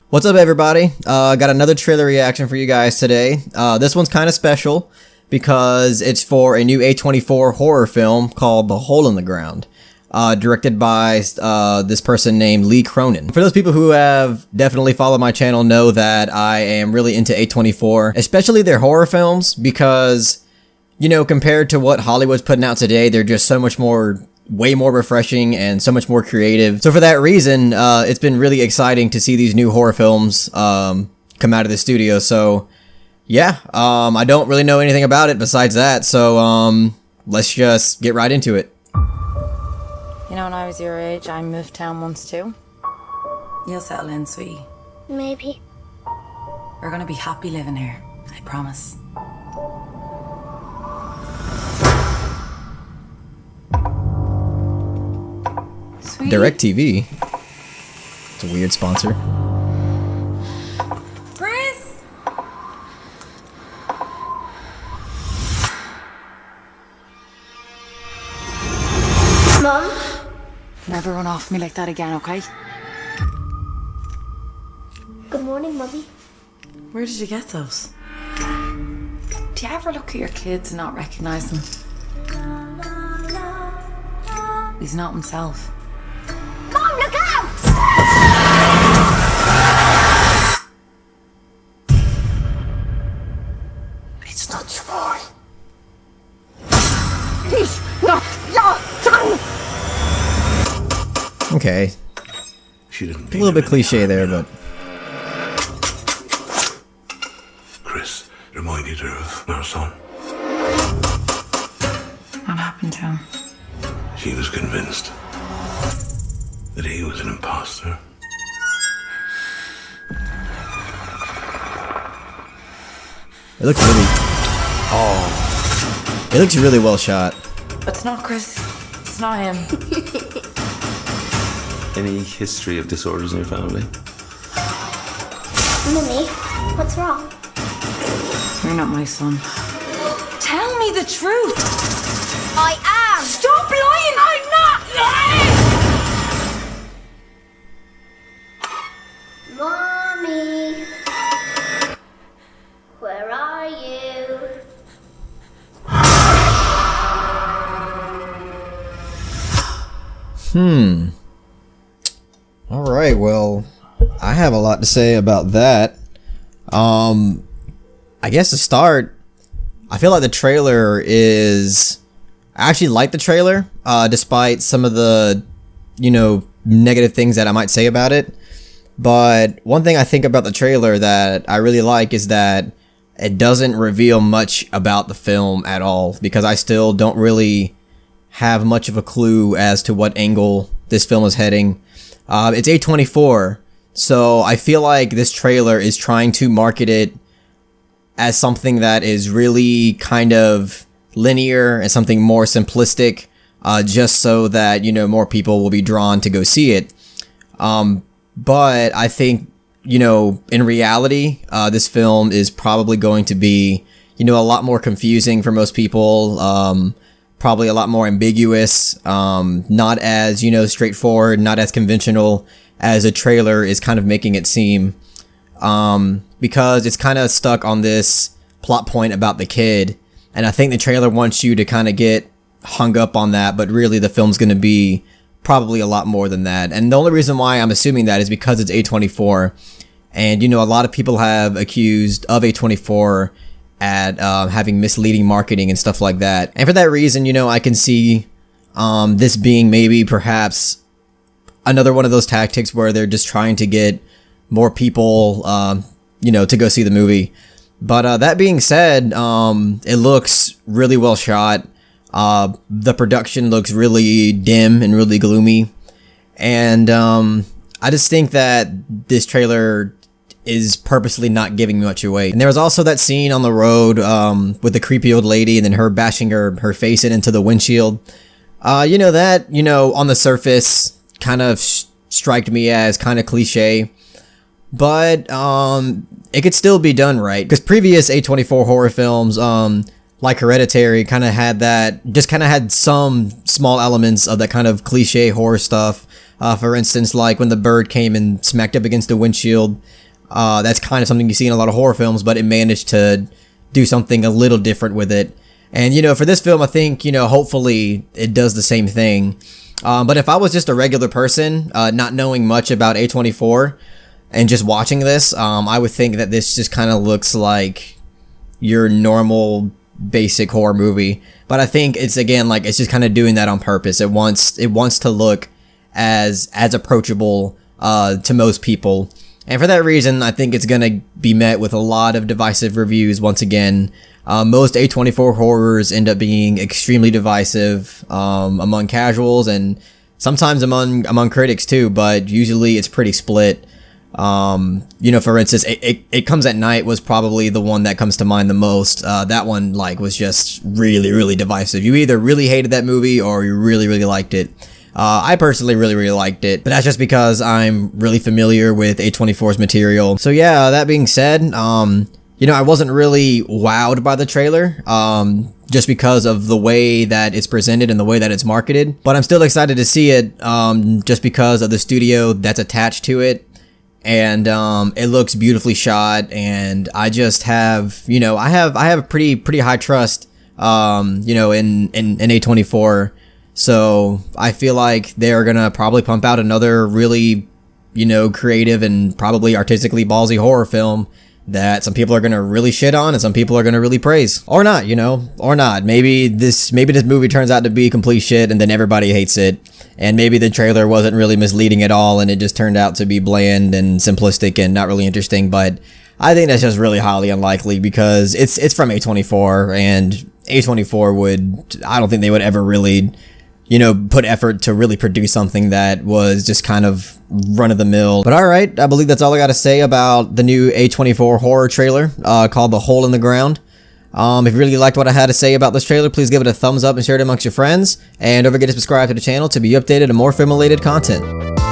What's up, everybody? Got another trailer reaction for you guys today. This one's kind of special because it's for a new A24 horror film called The Hole in the Ground, directed by this person named Lee Cronin. For those people who have definitely followed my channel know that I am really into A24, especially their horror films, because, you know, compared to what Hollywood's putting out today, they're just so much more way more refreshing and so much more creative. So for that reason, it's been really exciting to see these new horror films come out of the studio. So yeah, I don't really know anything about it besides that. So let's just get right into it. You know, when I was your age, I moved town once too. You'll settle in, sweetie. Maybe. We're gonna be happy living here, I promise. Sweetie. DirecTV. It's a weird sponsor. Chris! Mom? Never run off me like that again, okay? Good morning, Mummy. Where did you get those? Do you ever look at your kids and not recognize them? He's not himself. Mom, look out! It's not your boy. He's not your son! Okay, She didn't. a little bit cliche there, but Chris reminded her of our son. What happened to him? She was convinced that he was an imposter. it looks really, it looks really well shot. It's not Chris. It's not him. Any history of disorders in your family? Mummy, what's wrong? You're not my son. Tell me the truth. I am! Stop lying. I'm not lying. Mommy! Where are you? Alright, well, I have a lot to say about that. I guess to start, I feel like the trailer is... I actually like the trailer, despite some of the, you know, negative things that I might say about it. But one thing I think about the trailer that I really like is that it doesn't reveal much about the film at all, because I still don't really have much of a clue as to what angle this film is heading. It's A24, so I feel like this trailer is trying to market it as something that is really kind of linear and something more simplistic, just so that, you know, more people will be drawn to go see it. But I think, you know, in reality, this film is probably going to be, you know, a lot more confusing for most people, probably a lot more ambiguous, not as, you know, straightforward, not as conventional as a trailer is kind of making it seem, because it's kind of stuck on this plot point about the kid. And I think the trailer wants you to kind of get hung up on that, but really the film's going to be probably a lot more than that. And the only reason why I'm assuming that is because it's A24. And, you know, a lot of people have accused of A24 at having misleading marketing and stuff like that. And for that reason, you know, I can see this being maybe perhaps another one of those tactics where they're just trying to get more people, you know, to go see the movie. But that being said, it looks really well shot. The production looks really dim and really gloomy. And I just think that this trailer is purposely not giving much away. And there was also that scene on the road with the creepy old lady and then her bashing her face into the windshield. You know, that, you know, on the surface kind of striked me as kind of cliche. But it could still be done right, because previous A24 horror films, like Hereditary, kind of had that, just kind of had some small elements of that kind of cliche horror stuff, For instance, like when the bird came and smacked up against the windshield. That's kind of something you see in a lot of horror films, but it managed to do something a little different with it. And, you know, for this film, I think, you know, hopefully it does the same thing. But if I was just a regular person, not knowing much about A24 and just watching this, I would think that this just kind of looks like your normal basic horror movie. But I think it's, again, like, it's just kind of doing that on purpose. It wants to look as approachable to most people. And for that reason, I think it's going to be met with a lot of divisive reviews once again. Most A24 horrors end up being extremely divisive among casuals and sometimes among critics too, but usually it's pretty split. You know, for instance, It Comes at Night was probably the one that comes to mind the most. That one, like, was just really, really divisive. You either really hated that movie or you really, really liked it. I personally really, really liked it, but that's just because I'm really familiar with A24's material. So yeah, that being said, you know, I wasn't really wowed by the trailer, just because of the way that it's presented and the way that it's marketed, but I'm still excited to see it, just because of the studio that's attached to it. And it looks beautifully shot, and I just have, you know, I have a pretty high trust, you know, in A24. So I feel like they're gonna probably pump out another really, you know, creative and probably artistically ballsy horror film that some people are gonna really shit on and some people are gonna really praise, or not, you know, or not. Maybe this movie turns out to be complete shit and then everybody hates it, and maybe the trailer wasn't really misleading at all and it just turned out to be bland and simplistic and not really interesting. But I think that's just really highly unlikely because it's from A24, and A24 I don't think they would ever really, you know, put effort to really produce something that was just kind of run-of-the-mill. But alright, I believe that's all I gotta say about the new A24 horror trailer, called The Hole in the Ground. If you really liked what I had to say about this trailer, please give it a thumbs up and share it amongst your friends. And don't forget to subscribe to the channel to be updated on more film-related content.